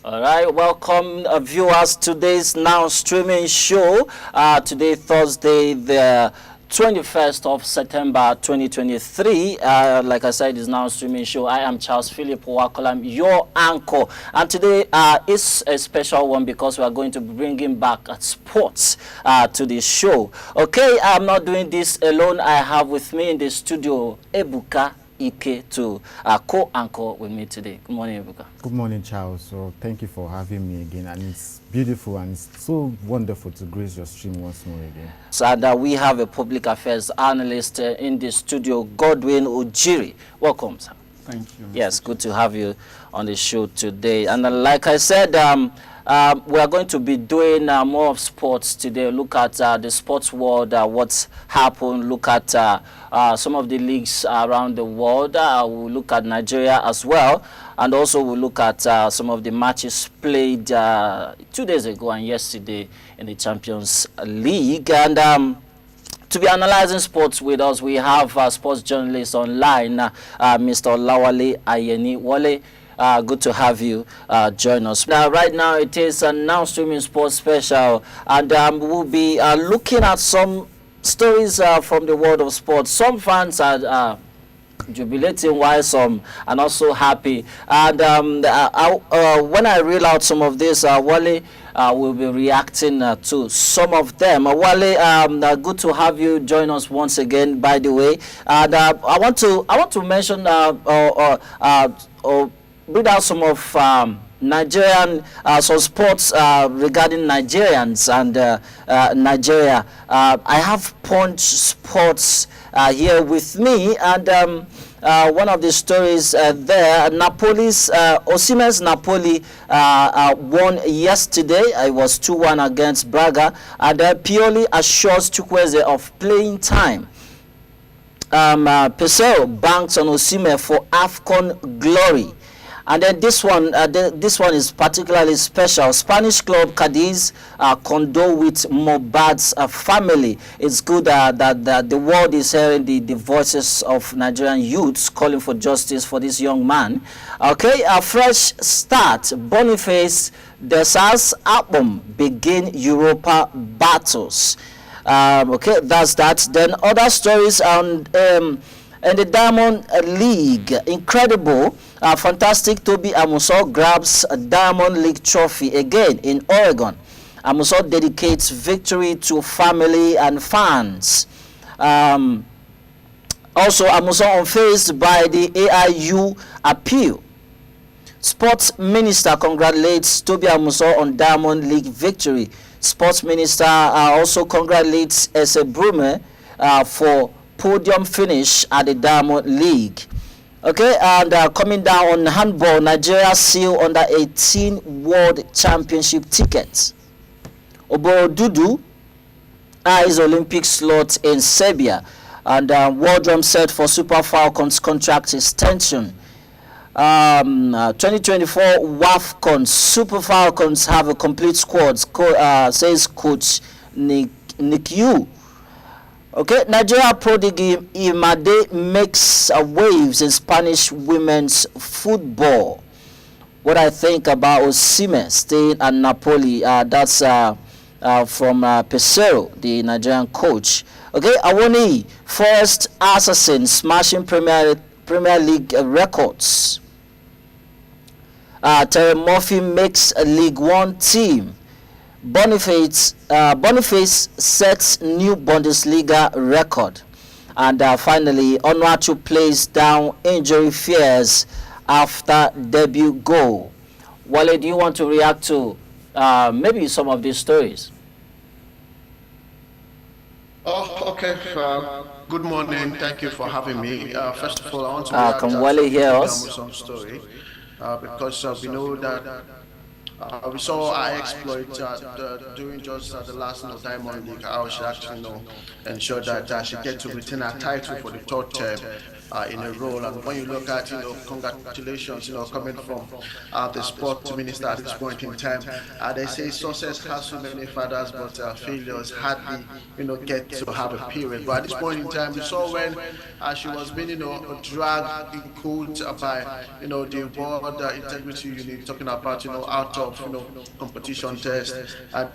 All right, welcome viewers to today's now streaming show. Today, Thursday, the 21st of September 2023. Like I said, is now streaming show. I am Charles Philip Wakolam, your anchor. And today is a special one because we are going to be bringing back sports to the show. Okay, I'm not doing this alone. I have with me in the studio Ebuka Ike to co-anchor with me today. Good morning, Ebuka. Good morning, Charles. So thank you for having me again, and it's beautiful and it's so wonderful to grace your stream once more again. So we have a public affairs analyst in the studio, Godwin Ujiri. Welcome, sir. Thank you. Yes, good to have you on the show today. And like I said, we are going to be doing more of sports today. Look at the sports world, what's happened. Look at some of the leagues around the world. We'll look at Nigeria as well. And also we'll look at some of the matches played 2 days ago and yesterday in the Champions League. And to be analyzing sports with us, we have sports journalist online, Mr. Lawale Ayeni Wale. Good to have you join us. Now, right now, it is a now streaming sports special, and we'll be looking at some stories from the world of sports. Some fans are jubilating, while some are not so happy. And when I reel out some of this, Wale will be reacting to some of them. Wale, good to have you join us once again, by the way. And I want to mention read out some of Nigerian some sports regarding Nigerians and Nigeria. I have Punch Sports here with me, and one of the stories there, Napoli's Osimhen's Napoli won yesterday. It was 2-1 against Braga, and Pioli assures Chukwueze of playing time. Pesero banks on Osimhen for AFCON glory. And then this one is particularly special. Spanish club Cadiz condole with Mohbad's family. It's good that the world is hearing the voices of Nigerian youths calling for justice for this young man. Okay, a fresh start. Boniface Desas Apom begin Europa battles. Okay, that's that. Then other stories on in the Diamond League. Incredible. Fantastic Toby Amuso grabs a Diamond League trophy again in Oregon. Amuso dedicates victory to family and fans. Also, Amuso unfazed by the AIU appeal. Sports Minister congratulates Toby Amuso on Diamond League victory. Sports Minister also congratulates Ese Brume for podium finish at the Diamond League. Okay, and coming down on handball, Nigeria seal under 18 World Championship tickets. Oboro eyes Olympic slot in Serbia, and World Drum set for Super Falcons contract extension. 2024 WAFCON Super Falcons have a complete squad, says coach Nick Yu. Okay, Nigeria prodigy Imade makes waves in Spanish women's football. What I think about Osimhen staying at Napoli, that's from Pesero, the Nigerian coach. Okay, Awoni, first assassin smashing Premier League records. Terry Murphy makes a League One team. Boniface sets new Bundesliga record. And finally, Onuachu plays down injury fears after debut goal. Wale, do you want to react to maybe some of these stories? Oh, okay. Good morning. Thank you for having me. First of all, I want to react can Wale hear us? Story, because we know that we saw our exploit during just the last Diamond League. How she actually ensure that she gets to retain her title for the third term. in a row. And when you look at, congratulations, coming from the sports minister at this point in time, they say success has so many fathers, but failures hardly, get to have a period. But at this point in time, we saw when she was being, dragged in court by, the World Integrity Unit, talking about, out of, competition test.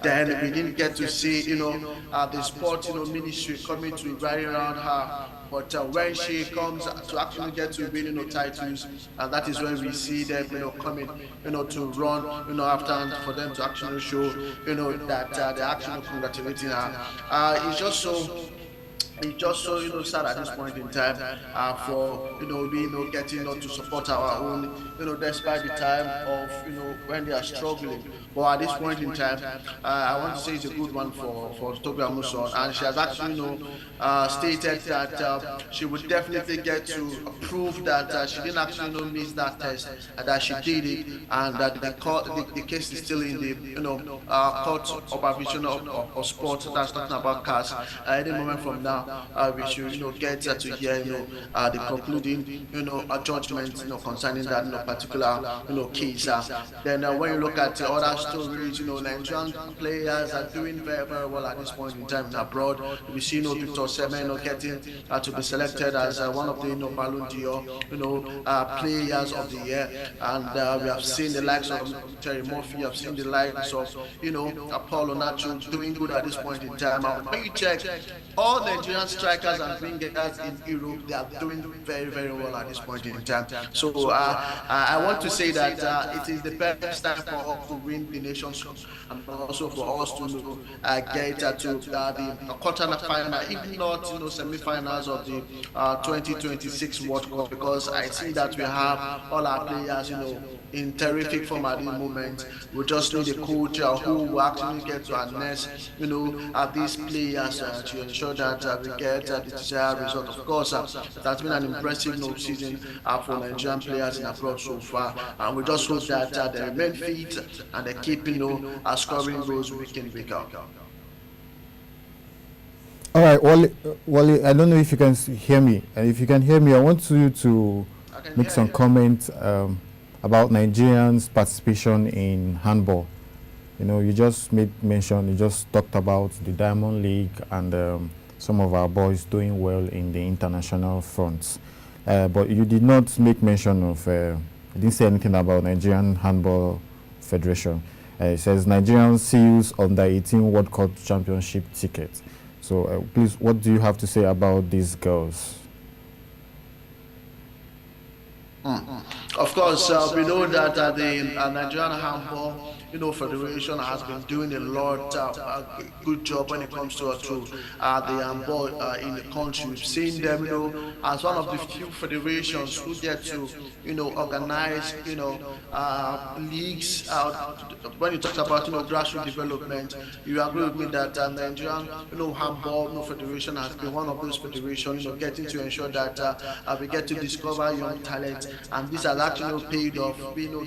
Then we didn't get to see, the sport, ministry coming to rally around her. But when she comes to actually get to win, titles, and that is when we see them, coming, to run, after, and for them to actually show, that they're actually congratulating her. It's just so sad at this point in time for we getting to support our own despite the time of when they are struggling. But at this point in time, I want to say it's a good one for Toby Amuson, and she has actually stated that she would definitely get to prove that she didn't actually miss that test, that she did it, and that the case is still in the court of supervision of sport that's talking about CAS. Any moment from now, we should get to hear the concluding judgment concerning that particular case. Then when you look at the other stories, Nigerian players are doing very, very well at this point in time abroad. We see Victor Semen getting to be selected as one of the Ballon d'Or players of the year, and we have seen the likes of Terry Murphy, we have seen the likes of Apollo Nacho doing good at this point in time. And when you check all Nigerian strikers and wingers in Europe, they are doing very, very well at this point in time. So I want to say that it is the best time for us to win the Nations Cup, and also for us to get to the quarter-final, if not semi-finals of the 2026 World Cup, because I see that we have all our players in terrific form at the moment. We just need a coach who will actually get to harness these players to ensure that we get the desired result. Of course, it has been an impressive season for Nigerian players in abroad so far, and we just hope that they remain fit and they keep scoring goals week in, week out. All right, Wally, I don't know if you can hear me, and if you can hear me, I want you to make some comments about Nigerians' participation in handball. You just you just talked about the Diamond League and some of our boys doing well in the international fronts. But you did not make mention of, you didn't say anything about Nigerian Handball Federation. It says Nigerian seals under 18 World Cup Championship tickets. So please, what do you have to say about these girls? Of course, we know that the Nigerian Handball Federation has been doing a lot good job when it comes to the handball in the country. We've seen them, as one of the few federations who get to, organize, leagues. When you talk about, grassroots development, you agree with me that Nigerian, handball Federation has been one of those federations, getting to ensure that we get to discover young talent, and this has actually paid off.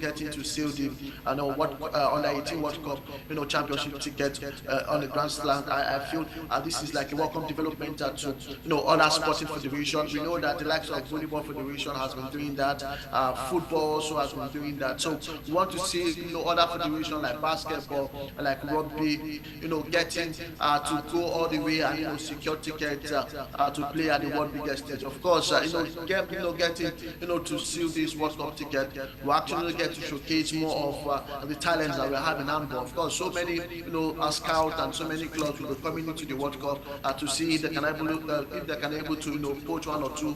Getting to seal the, under 18 World Cup, championship ticket on the Grand Slam. I feel this is like a welcome development to, other sporting federations. We know that the likes of Volleyball Federation has been doing that. Football also has been doing that. So we want to see, other federations like basketball, like rugby, getting to go all the way and, secure tickets to play at the world biggest stage. Of course, getting, to seal this World Cup ticket, we actually get to showcase more of the talents that we have in handball. Of course, so many, scouts and so many clubs will be coming into the World Cup to see if they can able to, poach one or two,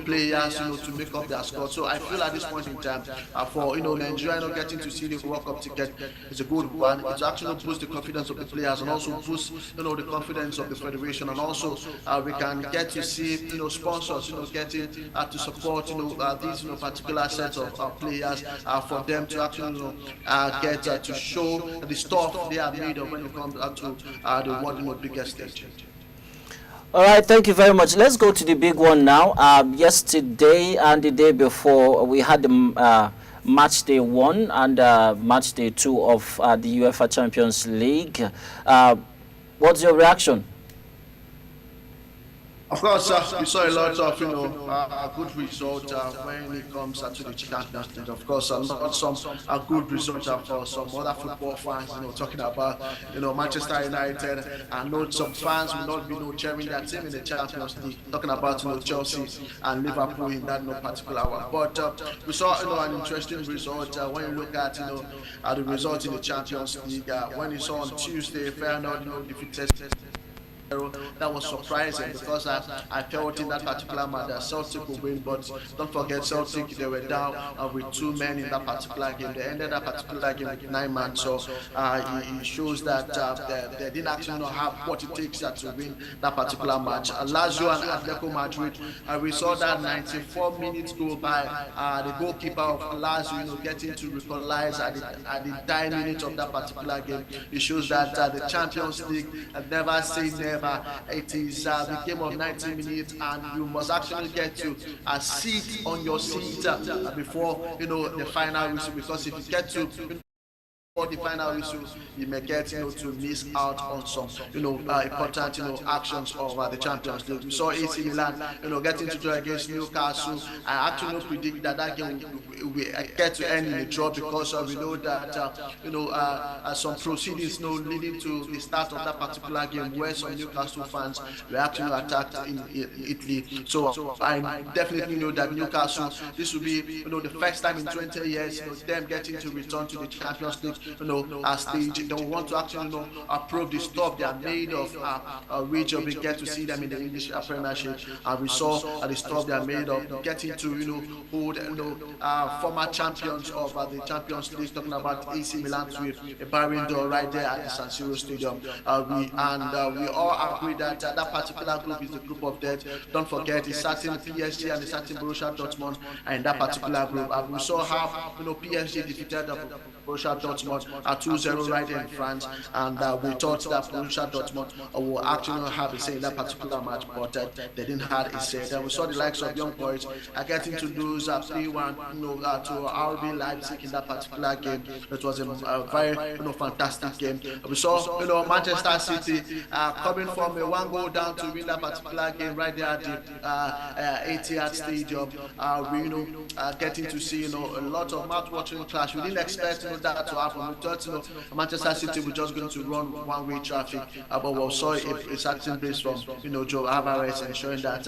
players, to make up their squad. So I feel at this point in time, for Nigeria getting to see the World Cup ticket is a good one. It actually boosts the confidence of the players and also boosts, the confidence of the federation, and also we can get to see, sponsors, getting to support, these, particular sets of players for them to actually, get to show the stuff they are made of when it comes to the world biggest stage. All right, thank you very much. Let's go to the big one now. Yesterday and the day before, we had the match day 1 and match day 2 of the UEFA Champions League. What's your reaction? Of course, we saw a lot of good results when it comes to the Champions League. Of course, not some good results for some other football fans. Talking about Manchester United. I know some fans will not be cheering their team in the Champions League. Talking about Chelsea and Liverpool in that no particular one. But we saw an interesting result when you look at the result in the Champions League. When you saw on Tuesday, Feyenoord defeated. That was surprising because I felt in that particular match that Celtic would win, but don't forget Celtic, they were down with 2 men in that particular game. They ended that particular game with 9 men, so it shows that they didn't actually have what it takes to win that particular match. Lazio and Atletico Madrid, we saw that 94 minutes go by, the goalkeeper of Lazio getting to equalize at the dying minute of that particular game. It shows that the Champions League never say never. It is the game of 90 minutes, and you must actually get to sit on your seat before the final whistle, because if you get to the final whistle, you may get to miss out on some important actions of the Champions League. We saw AC Milan getting to draw against Newcastle. I actually don't predict that game will get to end in a draw, because we know that some proceedings leading to the start of that particular game where some Newcastle fans were actually attacked in Italy. So I definitely know that Newcastle, this will be the first time in 20 years them getting to return to the Champions League stage. They want to actually approve the stuff they are made of, which we get to see them in the English Premiership, and we saw the stuff they are made of, getting to hold former champions of the Champions League, talking about AC Milan with a barring door right there at the San Siro Stadium. We all agree that that particular group is the group of death. Don't forget, it's certain PSG and the certain Borussia Dortmund are in that particular group. We saw how PSG defeated Borussia Dortmund at 2-0 right there in France, and we thought that Borussia Dortmund will actually have a say in that particular match, but they didn't have a say. Then we saw the likes of young boys getting to lose 3-1 to RB Leipzig in that particular game. It was a very fantastic game. We saw Manchester City coming from a 1-goal down to win that particular game right there at the Etihad Stadium. We getting to see a lot of mouth-watering clash. We didn't expect that to happen. We thought Manchester City were just going to run one-way traffic, but we saw a certain base from Joe Alvarez ensuring that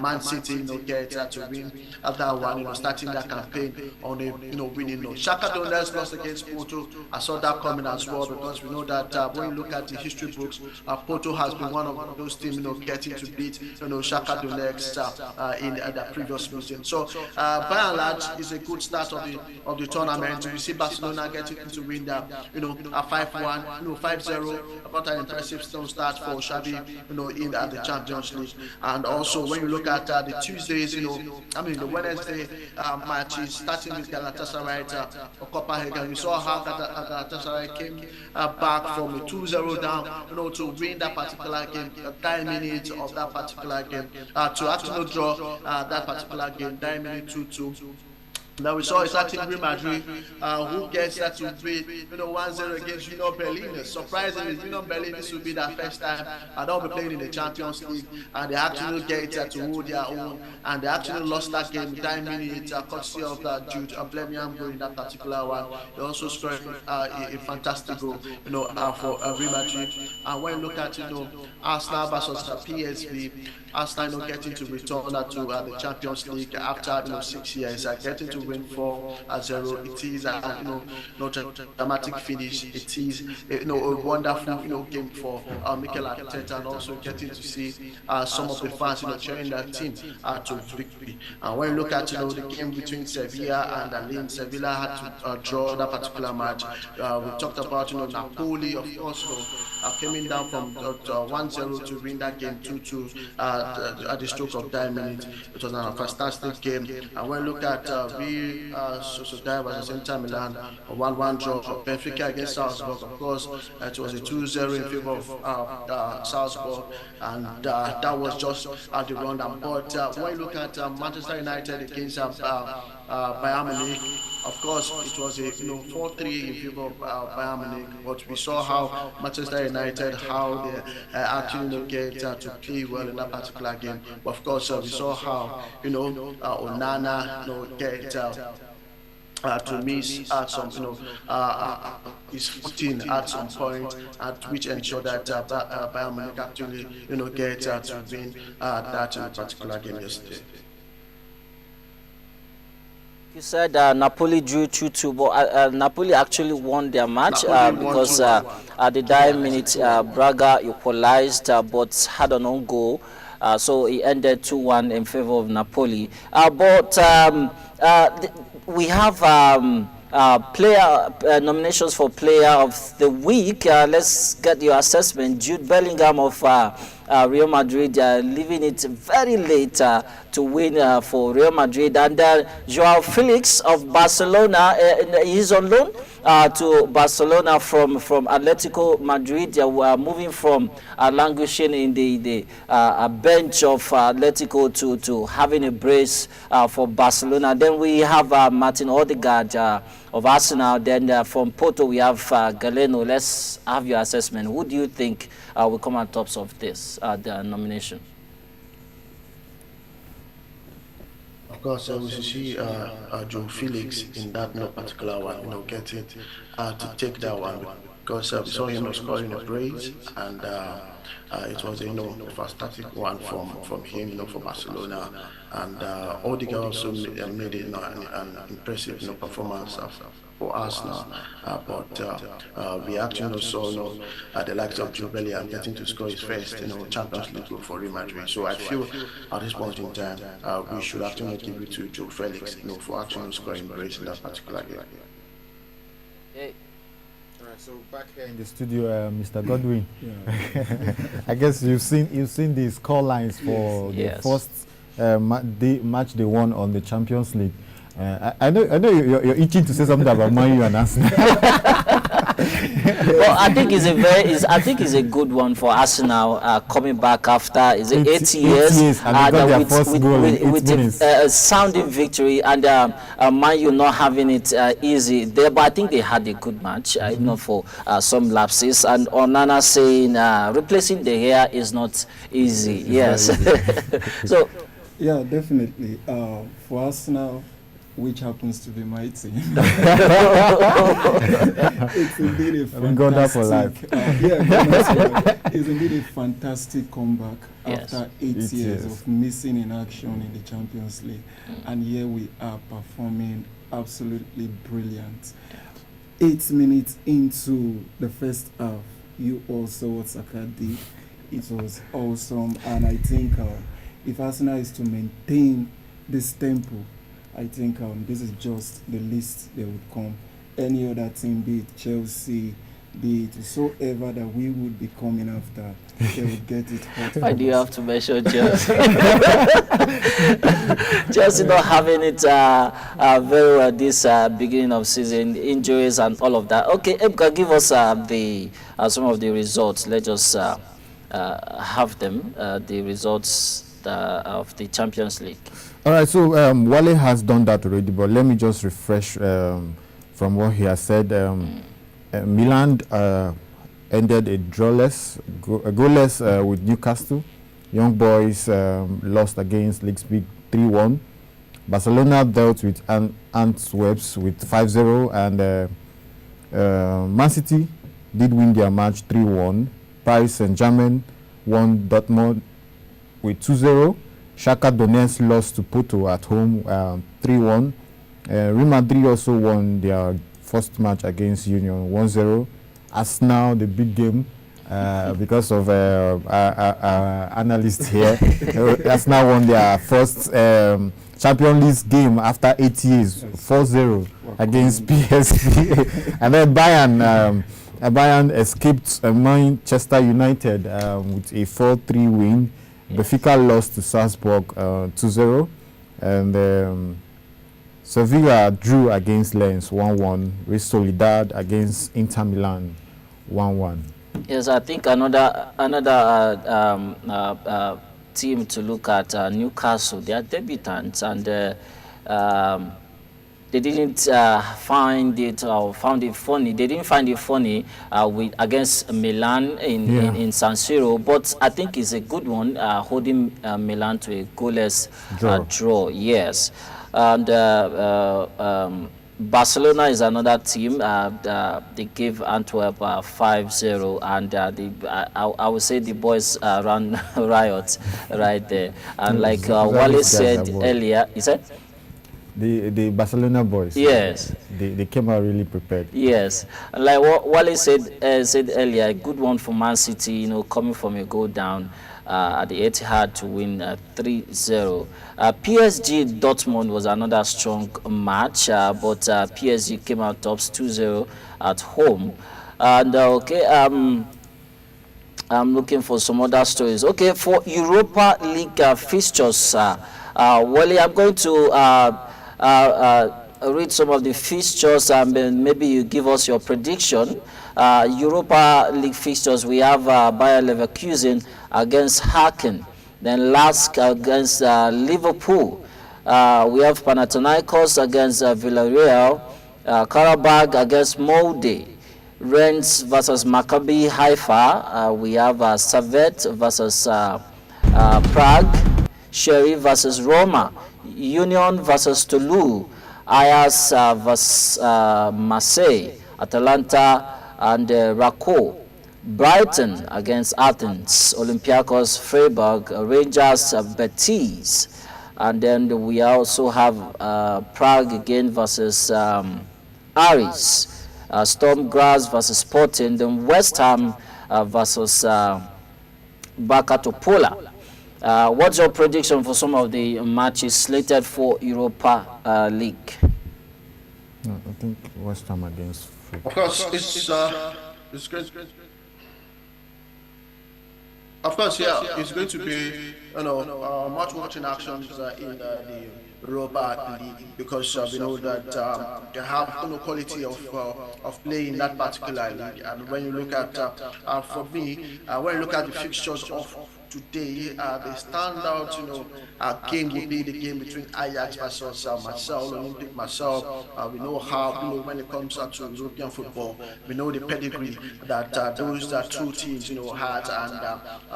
Man City get to win that one, starting that campaign on a winning note. Shakhtar Donetsk lost against Porto. I saw that coming as well, because we know that when you look at the history books, Porto has been one of those teams getting to beat Shakhtar Donetsk in the previous season. So by and large, it's a good start of the tournament. We see Barcelona getting to win that a 5-1, 5-0, about an impressive start for Xavi in the Champions League. And also when you look at the Tuesdays, the Wednesday matches, starting with Galatasaray or Copenhagen, we saw how Galatasaray came back from a 2-0 down to win that particular game, 9 minutes of that particular game, to actually draw that particular game, 9 minutes 2-2. Now we saw exactly Real Madrid, who gets that to beat 1-0 against Union Berlin. Surprisingly, Union Berlin, this will be their first time they'll be playing in the Champions League, and they actually get to hold their own, and they actually lost that game 9 minutes, courtesy of Jude Bellingham in that particular one. They also scored a fantastic goal, for Real Madrid. And when you look at Arsenal versus PSV, Arsenal getting to return to the Champions League after 6 years, getting to win 4-0. It is not a dramatic finish. It is a wonderful game for Mikel Arteta, and also getting to see some of the fans cheering their team to victory. And when you look at the game between Sevilla and Lille, Sevilla had to draw that particular match. We talked about Napoli, of course, coming down from 1-0 to win that game 2-2 at the stroke of 9 minutes. It was a fantastic game. And when you look at Sociedad versus Inter Milan, a 1-1 draw. Benfica against Salzburg, of course, it was a 2-0 in favor of Salzburg, and that was just at the rundown. But when you look at Manchester United against Bayern Munich, Of course, it was a 4-3 in favor of Bayern Munich, but we saw how Manchester United, how they actually get to play well in that particular game. But of course, we saw how Onana get to miss at some his footing at some point, at which ensured that Bayern Munich actually get to win that particular game yesterday. You said Napoli drew 2-2, but Napoli actually won their match because at the dying minute, Braga equalized but had an own goal. So it ended 2-1 in favor of Napoli. But we have player nominations for Player of the Week. Let's get your assessment. Jude Bellingham of Real Madrid leaving it very late to win for Real Madrid, and Joao Felix of Barcelona, he's on loan to Barcelona from Atletico Madrid. We're moving from languishing in the bench of Atletico to having a brace for Barcelona. Then we have Martin Odegaard of Arsenal. Then from Porto we have Galeno. Let's have your assessment. Who do you think will come on tops of this the nomination? Of course, we should see Joe Felix in that particular one, getting to take that one, because we saw him scoring a brace, and it was a fantastic one from him, for Barcelona, and Odegaard also made an impressive performance for Arsenal, but we actually saw the likes of Jude Bellingham getting to score his first Champions League goal for Real Madrid. So I feel at this point in time we should actually give it to Joe Felix for actually scoring brace in that particular game. Hey. Alright, so back here in the studio, Mr. Godwin. I guess you've seen the score lines for the first match they won on the Champions League. I know you're itching to say something about Man U and Arsenal. Well, I think it's a good one for Arsenal coming back after 8 years with a sounding victory, and Man U not having it easy there. But I think they had a good match, even for some lapses. And Onana saying replacing De Gea is not easy. Yes. So yeah, definitely for Arsenal, which happens to be my team. It's indeed a fantastic, it's indeed a fantastic comeback after 8 years of missing in action in the Champions League, and here we are performing absolutely brilliant. 8 minutes into the first half, you all saw what Saka did. It was awesome, and I think if Arsenal is to maintain this tempo, I think this is just the least they would come. Any other team, be it Chelsea, be it whosoever that we would be coming after, they would get it hot. Why do you have to mention Chelsea? Chelsea not having it very well this beginning of season, injuries and all of that. Okay, Ebka, give us some of the results. Let's just have them, the results of the Champions League. All right, so Wale has done that already, but let me just refresh from what he has said. Milan ended a goalless with Newcastle. Young Boys lost against Leipzig 3-1. Barcelona dealt with Antwerp with 5-0, and Man City did win their match 3-1. Paris Saint-Germain won Dortmund with 2-0. Shakhtar Donetsk lost to Porto at home 3-1. Real Madrid also won their first match against Union 1-0. Arsenal, the big game, because of our analyst here, Arsenal won their first Champions League game after 8 years, 4-0 against PSG. And then Bayern escaped Manchester United with a 4-3 win. Benfica lost to Salzburg 2-0, and Sevilla drew against Lens 1-1. Real Sociedad against Inter Milan 1-1. Yes, I think another team to look at, Newcastle. They are debutants, and they didn't find it or found it funny. They didn't find it funny with against Milan in San Siro, but I think it's a good one, holding Milan to a goalless draw. Yes, and Barcelona is another team. They gave Antwerp 5-0, and I would say the boys ran riot right there. And like Wale said earlier, he said, the Barcelona boys. Yes, they came out really prepared. Yes, and like what Wale said earlier, a good one for Man City. You know, coming from a goal down at the Etihad to win 3-0. PSG Dortmund was another strong match, but PSG came out tops 2-0 at home. And I'm looking for some other stories. Okay, for Europa League fixtures, Wally, I'm going to read some of the fixtures and maybe you give us your prediction. Europa League fixtures, we have Bayer Leverkusen against Haken, then Lask against Liverpool. We have Panathinaikos against Villarreal, Karabakh against Molde, Rennes versus Maccabi Haifa. We have Servette versus Prague, Sherry versus Roma, Union versus Toulouse, Ajax versus Marseille, Atalanta and Raco, Brighton against Athens, Olympiacos Freiburg, Rangers Betis, and then we also have Prague again versus Aris, Storm Graz versus Sporting, then West Ham versus Baka Topola. What's your prediction for some of the matches slated for Europa League? No, I think West Ham against Freiburg. Of course, it's great. Of course, yeah, it's going to be, much watching actions in the Europa League because we know that they have quality of play in that particular league. And when you look at, for me, when you look at the fixtures of today, the standout, game will be the game between Ajax versus Marseille, Olympic Marseille. We know how, when it comes to European football, we know the pedigree that those two teams, had. And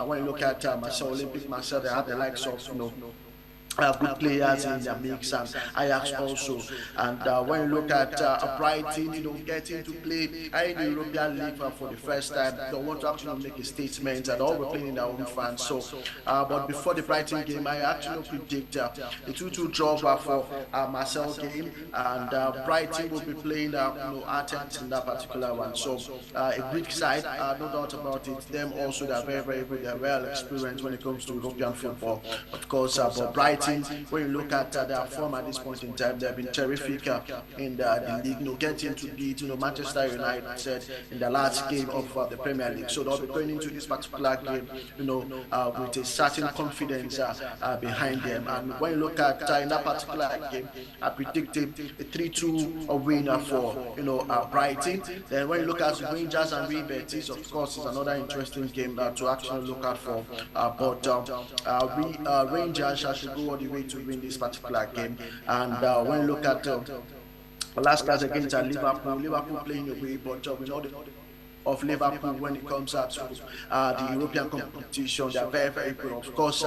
when you look at Marseille, Olympic Marseille, they have the likes of, good players in their mix, and Ajax also. And when you look at Brighton, getting to play in the European League for the first time, they want to actually make a statement, and all we're playing in their own fans. So, but before the Brighton game, I actually predict a 2-2 draw for Marseille game, and Brighton will be playing Athens in that particular one. So, a Greek side, no doubt about it. Them also, they're very, very good. They're well experienced when it comes to European football. Of course, but Brighton, when you look at their form at this point in time, they've been terrific in the league. Getting to beat Manchester United in the last game of the Premier League. So they'll be going into this particular game, with a certain confidence behind them. And when you look at in that particular game, I predicted a 3-2 winner for Brighton. Then when you look at Rangers and Real Betis, of course, it's another interesting game to actually look out for. But Rangers should go all the way to win this particular game. And when you look at last class against Liverpool playing away, but we know of Liverpool when it comes up to the European competition. They are very, very good. Of course,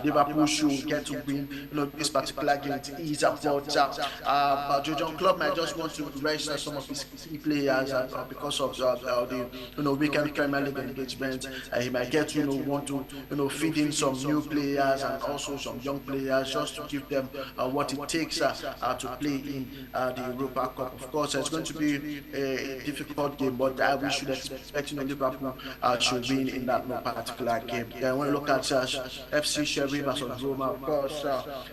Liverpool should get to win this particular game. It is about Jurgen Klopp might just want to register some of his key players because of the weekend Premier League engagement. He might get to want to feed in some new players and also some young players just to give them what it takes to play in the Europa Cup. Of course, it's going to be a difficult game, but we should expect Liverpool should win in that particular game. Then when you look at FC Sheffield versus Roma, of course,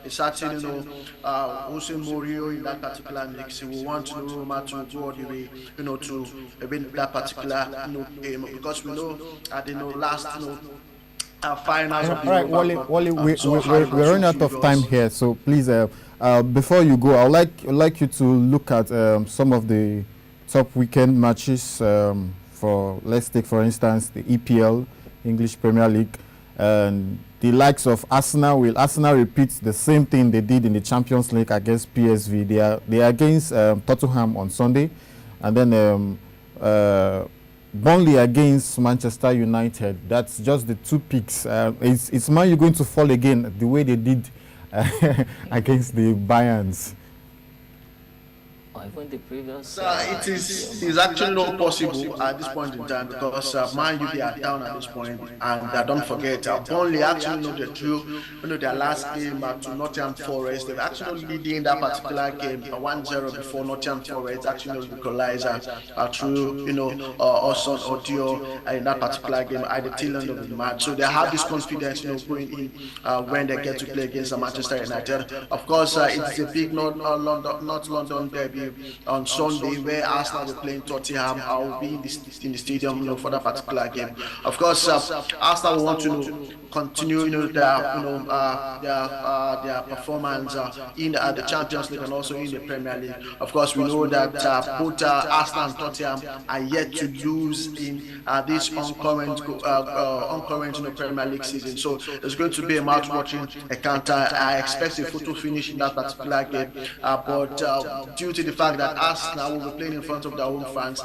it's certain Jose Mourinho in that particular mix. We want Roma to go all the way, to win that particular game because we know at the last finals. All right, Wally, we're running out of time here, so please, before you go, I'd like you to look at some of the top weekend matches. Let's take for instance the EPL, English Premier League, and the likes of Arsenal. Will Arsenal repeat the same thing they did in the Champions League against PSV? They are against Tottenham on Sunday, and then Burnley against Manchester United. That's just the two picks. It's Man U going to fall again the way they did against the Bayerns. Even the previous. It is actually not possible at this point in time because Man U, they are down at this point, and don't forget, Burnley actually drew their last game to Nottingham Forest. They're actually leading that particular game 1-0 before Nottingham Forest actually equalized through Orson Odio in that particular game at the tail end of the match. So they have this confidence going in when they get to play against Manchester United. Of course, it's a big North London derby on Sunday where Arsenal will be playing Tottenham. I will be in the stadium for that particular game. Of course, Arsenal will want to continue their performance in the Champions League and also in the Premier League. Of course, we know that both Arsenal and Tottenham are yet to lose in this oncurrent Premier League season. So it's going to be a match watching encounter. I expect a photo finish in that particular game, but due to the fact that Arsenal will be playing in front of their own fans,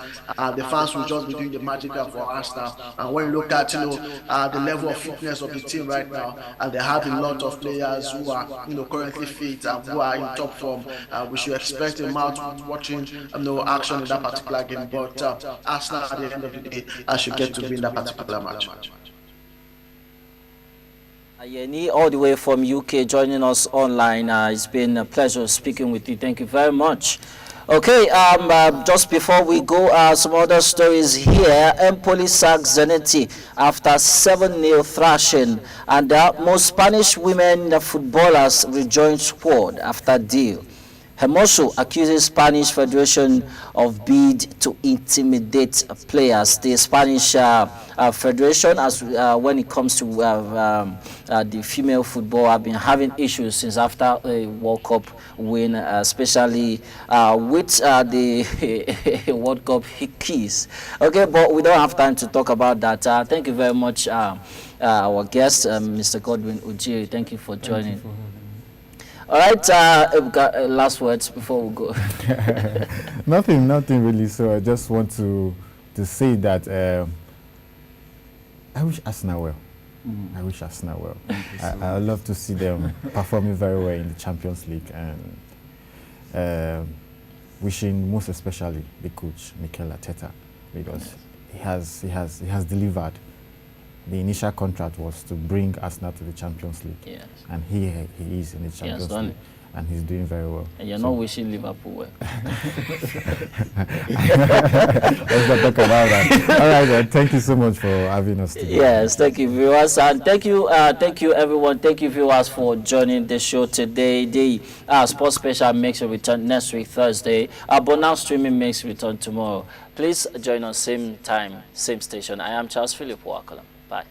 the fans will just be doing the magic for Arsenal. And when you look at the level of fitness of the team right now, and they have a lot of players who are currently fit and who are in top form, we should expect a match watching action in that particular game. But Arsenal at the end of the day should get to win that particular match. Yeni, all the way from UK, joining us online. It's been a pleasure speaking with you. Thank you very much. Okay, just before we go, some other stories here. Empoli sacks Zanetti after 7-0 thrashing, and most Spanish women footballers rejoin squad after deal. Hermoso accuses Spanish Federation of bid to intimidate players. The Spanish Federation, as when it comes to the female football, have been having issues since after a World Cup win, especially with the World Cup keys. Okay, but we don't have time to talk about that. Thank you very much, our guest, Mr. Godwin Ujiri. Thank you for joining. Thank you for having me. All right, we've got last words before we go. Nothing really. So I just want to say that I wish Arsenal well. I wish Arsenal well. I would love to see them performing very well in the Champions League, and wishing most especially the coach Mikel Arteta, because he has delivered. The initial contract was to bring Arsenal to the Champions League, Yes. and he is in the Champions League, and he's doing very well. And you're not wishing Liverpool well. Let's not talk about that. All right, then. Thank you so much for having us today. Yes, thank you, viewers, and thank you everyone. Thank you, viewers, for joining the show today. The sports special makes a return next week, Thursday. But now streaming makes a return tomorrow. Please join us same time, same station. I am Charles Philip Wakalam. Bye.